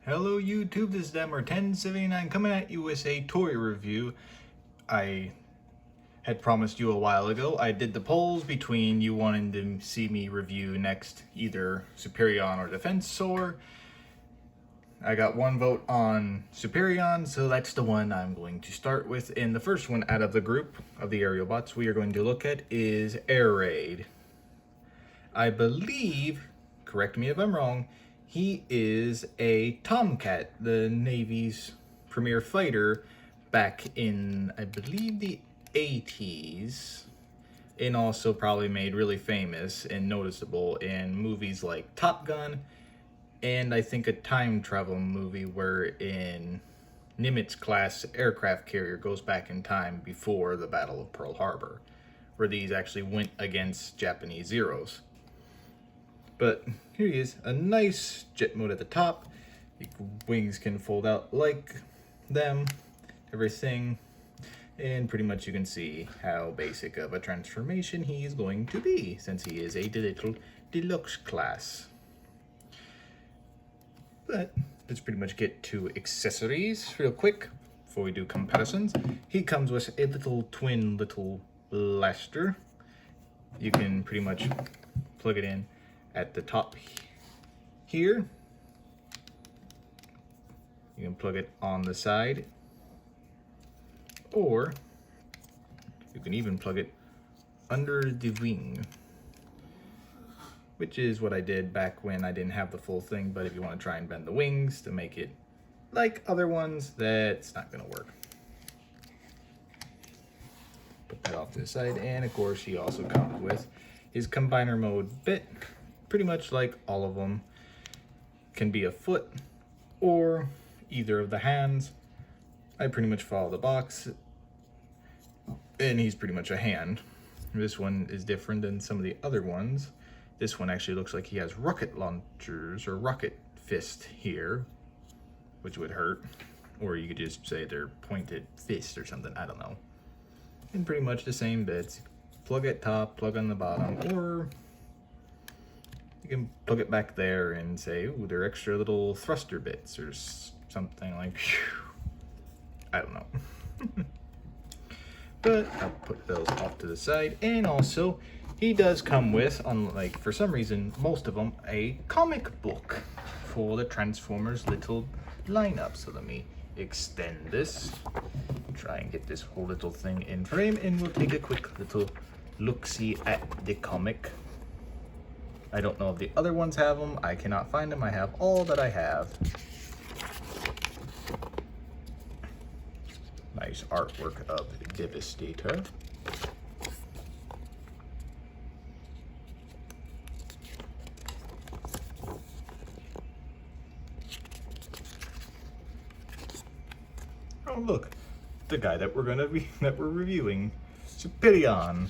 Hello YouTube, this is Demmer1079 coming at you with a toy review. I had promised you a while ago. I did the polls between you wanting to see me review next either Superion or Defensor. I got one vote on Superion, so that's the one I'm going to start with. And the first one out of the group of the Aerialbots we are going to look at is Air Raid. I believe, correct me if I'm wrong, he is a Tomcat, the Navy's premier fighter back in, I believe, the 80s, and also probably made really famous and noticeable in movies like Top Gun, and I think a time travel movie wherein Nimitz-class aircraft carrier goes back in time before the Battle of Pearl Harbor, where these actually went against Japanese Zeros. But here he is, a nice jet mode at the top. Your wings can fold out like them, everything. And pretty much you can see how basic of a transformation he is going to be, since he is a little deluxe class. But let's pretty much get to accessories real quick before we do comparisons. He comes with a twin little blaster. You can pretty much plug it in at the top here. You can plug it on the side, or you can even plug it under the wing, which is what I did back when I didn't have the full thing. But if you want to try and bend the wings to make it like other ones, that's not going to work. Put that off to the side, and of course he also comes with his combiner mode bit. Pretty much like all of them, can be a foot or either of the hands. I pretty much follow the box, and he's pretty much a hand. This one is different than some of the other ones. This one actually looks like he has rocket launchers or rocket fist here, which would hurt. Or you could just say they're pointed fist or something, I don't know. And pretty much the same bits. Plug at top, plug on the bottom, or you can plug it back there and say, ooh, they're extra little thruster bits or something like, I don't know. But I'll put those off to the side. And also, he does come with, unlike, for some reason, most of them, a comic book for the Transformers little lineup. So let me extend this, try and get this whole little thing in frame, and we'll take a quick little look-see at the comic. I don't know if the other ones have them. I cannot find them. I have all that I have. Nice artwork of Devastator. Oh look, the guy that we're reviewing, Superion.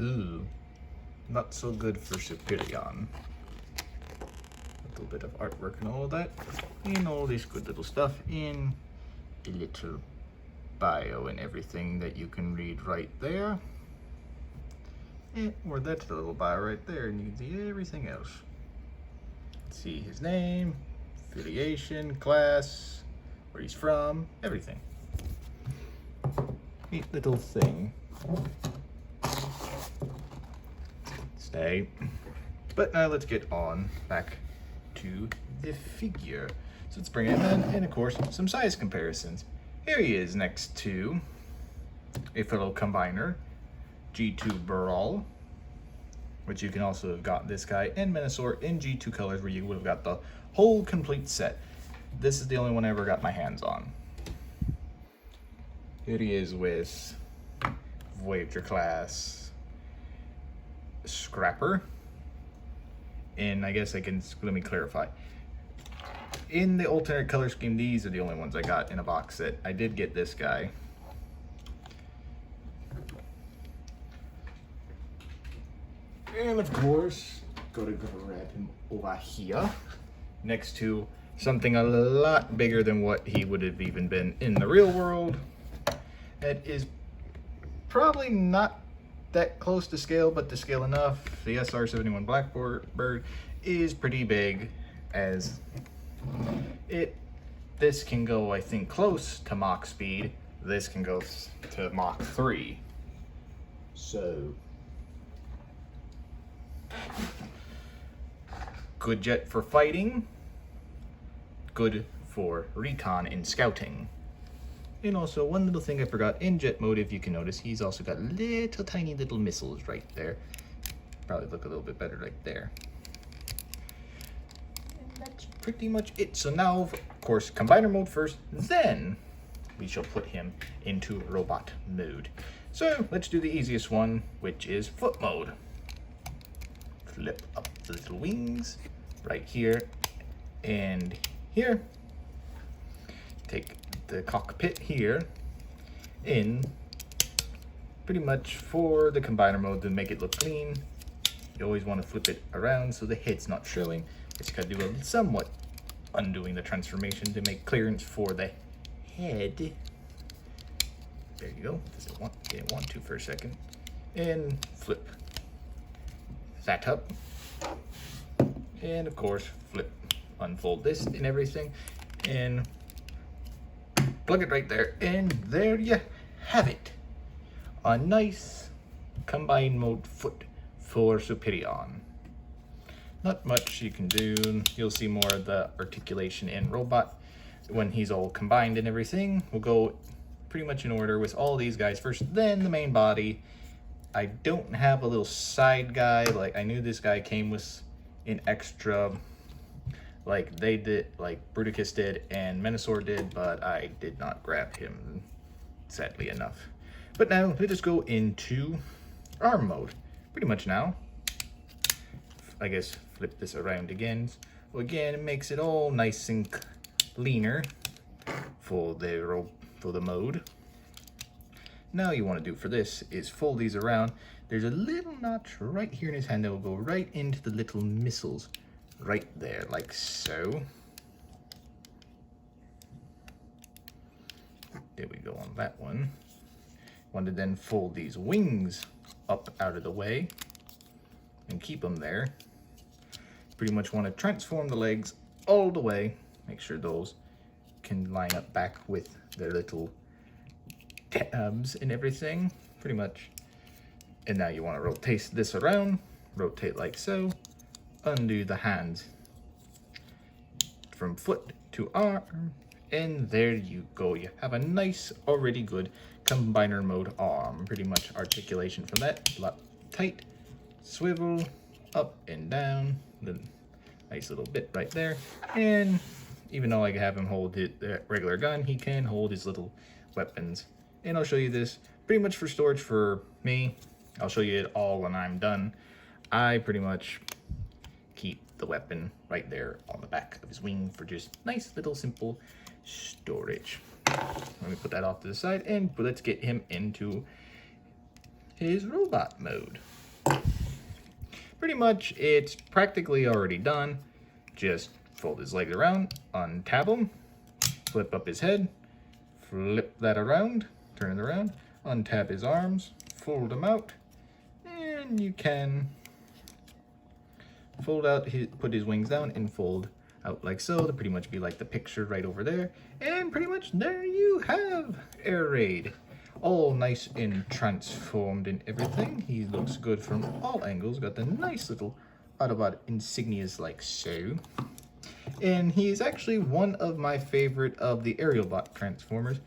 Ooh, not so good for Superion. A little bit of artwork and all of that, and all this good little stuff in a little bio and everything that you can read right there. Or that's the little bio right there, and you can see everything else. See his name, affiliation, class, where he's from, everything. Neat little thing. Stay. But now let's get on back to the figure. So let's bring him in, and of course, some size comparisons. Here he is next to a fellow combiner, G2 Burrell, which you can also have got this guy and Menasor in G2 colors, where you would have got the whole complete set. This is the only one I ever got my hands on. Here he is with Voyager class Scrapper, and I guess let me clarify. in the alternate color scheme, these are the only ones I got in a box set. I did get this guy. And of course, gotta grab him over here next to something a lot bigger than what he would have even been in the real world. That is probably not that close to scale, but to scale enough. The SR-71 Blackbird is pretty big, as this can go, I think, close to Mach speed. This can go to Mach 3. So, good jet for fighting, good for recon and scouting. And also, one little thing I forgot, in jet mode, if you can notice, he's also got little tiny little missiles right there. Probably look a little bit better right there. And that's pretty much it. So now, of course, combiner mode first, then we shall put him into robot mode. So let's do the easiest one, which is foot mode. Flip up the little wings right here and here. Take the cockpit here in. Pretty much for the combiner mode, to make it look clean, you always want to flip it around so the head's not showing. Just gotta do a somewhat undoing the transformation to make clearance for the head. There you go. Didn't want to for a second. And flip that up. And of course, unfold this and everything. And plug it right there. And there you have it. A nice combined mode foot for Superion. Not much you can do. You'll see more of the articulation in robot when he's all combined and everything. We'll go pretty much in order with all these guys first, then the main body. I don't have a little side guy. Like, I knew this guy came with an extra, like they did, like Bruticus did and Menasor did, but I did not grab him, sadly enough. But now let's just go into arm mode. Pretty much now. I guess flip this around again. Well, again, it makes it all nice and cleaner for the mode. Now you want to do for this is fold these around. There's a little notch right here in his hand that will go right into the little missiles right there, like so. There we go on that one. Want to then fold these wings up out of the way and keep them there. Pretty much want to transform the legs all the way. Make sure those can line up back with their little tabs and everything, pretty much. And now you want to rotate this around, rotate like so, undo the hands from foot to arm, and there you go. You have a nice, already good combiner mode arm. Pretty much articulation from that, lock tight, swivel, up and down, the nice little bit right there. And even though I have him hold the regular gun, he can hold his little weapons. And I'll show you this pretty much for storage for me. I'll show you it all when I'm done. I pretty much keep the weapon right there on the back of his wing for just nice little simple storage. Let me put that off to the side and let's get him into his robot mode. Pretty much it's practically already done. Just fold his legs around, untap him, flip up his head, flip that around, turn it around, untap his arms, fold them out, and you can fold out, put his wings down and fold out like so to pretty much be like the picture right over there. And pretty much there you have Air Raid. All nice and transformed and everything. He looks good from all angles. Got the nice little Autobot insignias like so. And he is actually one of my favorite of the Aerialbot Transformers.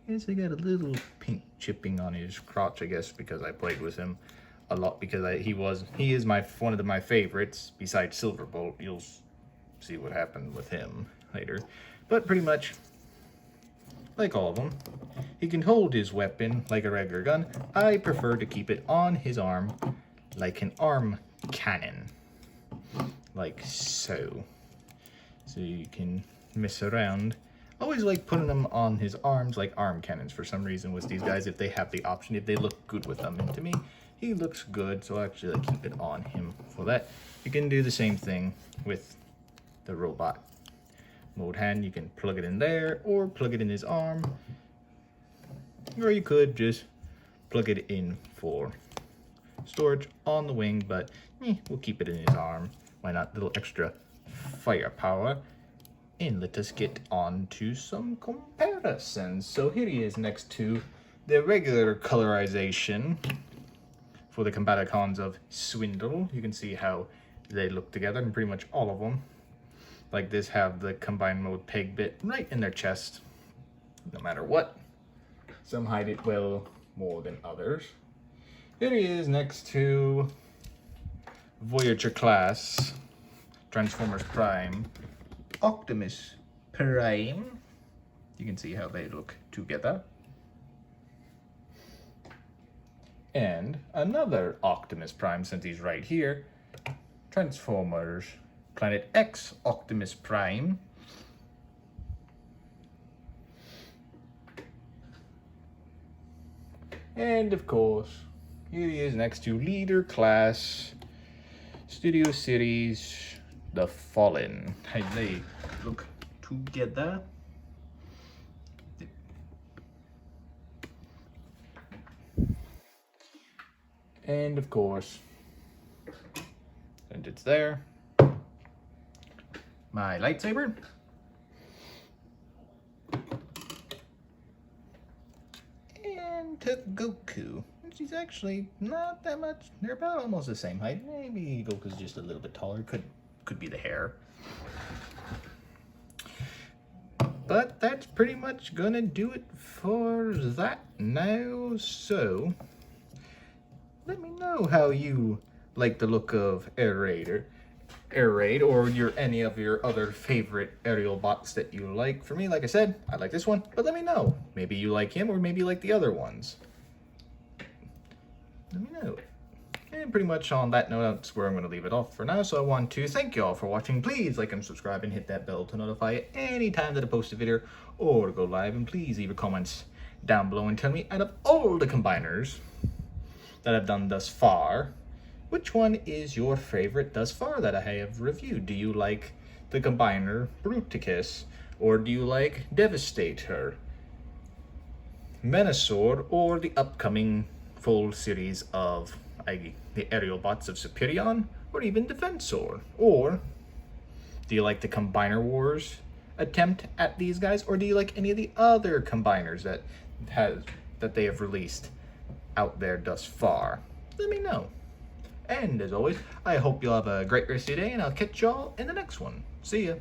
Yes, he got a little pink chipping on his crotch, I guess, because I played with him a lot. Because he is one of my favorites besides Silverbolt. You'll see what happened with him later. But pretty much, like all of them, he can hold his weapon like a regular gun. I prefer to keep it on his arm like an arm cannon, like so. So you can mess around. I always like putting them on his arms like arm cannons for some reason with these guys if they have the option, if they look good with them. And to me, he looks good, so I actually like keep it on him for that. You can do the same thing with the robot mode hand. You can plug it in there or plug it in his arm, or you could just plug it in for storage on the wing, but we'll keep it in his arm. Why not? A little extra firepower. And let us get on to some comparisons. So here he is next to the regular colorization for the Combaticons of Swindle. You can see how they look together, and pretty much all of them like this have the combined mode peg bit right in their chest, no matter what. Some hide it well more than others. Here he is next to Voyager class Transformers Prime Optimus Prime. You can see how they look together. And another Optimus Prime, since he's right here, Transformers Planet X Optimus Prime. And of course, here he is next to Leader Class Studio Series The Fallen. How they look together. And of course, and it's there, my lightsaber. And to Goku. She's actually not that much. They're about almost the same height. Maybe Goku's just a little bit taller. Could be the hair. But that's pretty much gonna do it for that now. So let me know how you like the look of Air Raid, or any of your other favorite aerial bots that you like. For me, like I said, I like this one, but let me know. Maybe you like him, or maybe you like the other ones. Let me know. And pretty much on that note, that's where I'm going to leave it off for now. So I want to thank you all for watching. Please like and subscribe and hit that bell to notify you anytime that I post a video or go live. And please leave your comments down below and tell me, out of all the combiners that I've done thus far, which one is your favorite thus far that I have reviewed? Do you like the combiner Bruticus, or do you like Devastator, Menasor, or the upcoming full series of the Aerialbots of Superion, or even Defensor? Or do you like the Combiner Wars attempt at these guys, or do you like any of the other combiners that they have released out there thus far? Let me know. And as always, I hope you'll have a great rest of your day, and I'll catch y'all in the next one. See ya.